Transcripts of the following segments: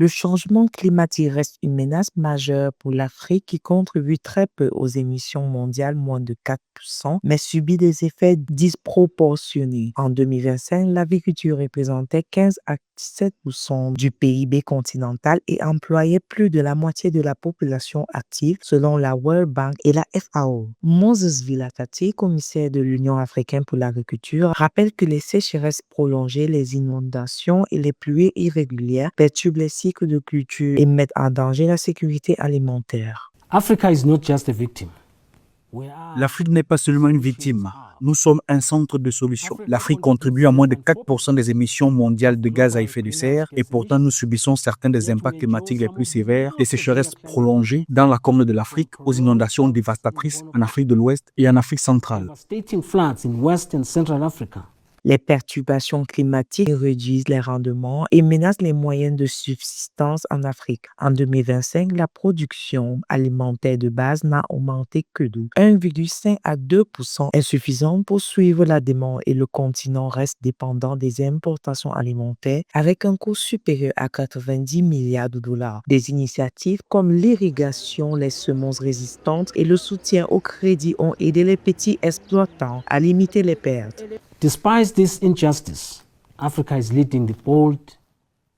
Le changement climatique reste une menace majeure pour l'Afrique qui contribue très peu aux émissions mondiales, moins de 4%, mais subit des effets disproportionnés. En 2025, l'agriculture représentait 15 à 17% du PIB continental et employait plus de la moitié de la population active, selon la World Bank et la FAO. Moses Vilatati, commissaire de l'Union africaine pour l'agriculture, rappelle que les sécheresses prolongées, les inondations et les pluies irrégulières perturbent les cycles de culture et mettent en danger la sécurité alimentaire. Africa is not just a victim. L'Afrique n'est pas seulement une victime. Nous sommes un centre de solution. L'Afrique contribue à moins de 4% des émissions mondiales de gaz à effet de serre et pourtant nous subissons certains des impacts climatiques les plus sévères, des sécheresses prolongées dans la Corne de l'Afrique, aux inondations dévastatrices en Afrique de l'Ouest et en Afrique centrale. Devastating floods in West and Central Africa. Les perturbations climatiques réduisent les rendements et menacent les moyens de subsistance en Afrique. En 2025, la production alimentaire de base n'a augmenté que de 1,5 à 2%, insuffisante pour suivre la demande et le continent reste dépendant des importations alimentaires avec un coût supérieur à 90 milliards de dollars. Des initiatives comme l'irrigation, les semences résistantes et le soutien au crédit ont aidé les petits exploitants à limiter les pertes. Despite this injustice, Africa is leading the bold.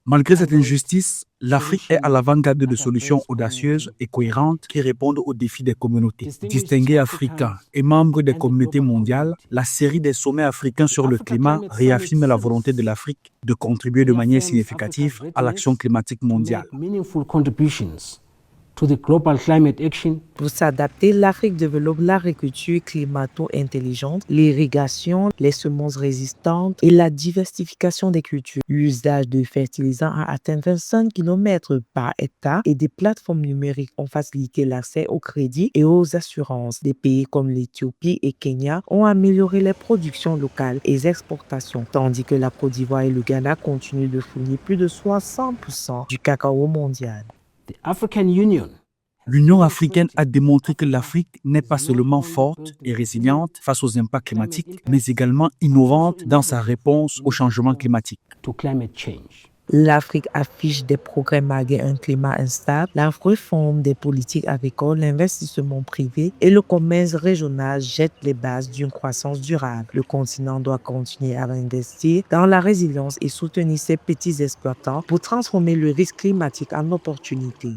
Malgré cette injustice, l'Afrique est à l'avant-garde de solutions audacieuses et cohérentes qui répondent aux défis des communautés. Distingués africains et membres des communautés mondiales, la série des sommets africains sur le climat réaffirme la volonté de l'Afrique de contribuer de manière significative à l'action climatique mondiale. Meaningful contributions to the global climate action. Pour s'adapter, l'Afrique développe l'agriculture climato-intelligente, l'irrigation, les semences résistantes et la diversification des cultures. L'usage de fertilisants a atteint 25 km par hectare et des plateformes numériques ont facilité l'accès au crédit et aux assurances. Des pays comme l'Éthiopie et Kenya ont amélioré les productions locales et les exportations, tandis que la Côte d'Ivoire et le Ghana continuent de fournir plus de 60% du cacao mondial. The African Union. L'Union africaine a démontré que l'Afrique n'est pas seulement forte et résiliente face aux impacts climatiques, mais également innovante dans sa réponse au changement climatique. To climate change. L'Afrique affiche des progrès malgré un climat instable, la réforme des politiques agricoles, l'investissement privé et le commerce régional jettent les bases d'une croissance durable. Le continent doit continuer à investir dans la résilience et soutenir ses petits exploitants pour transformer le risque climatique en opportunité.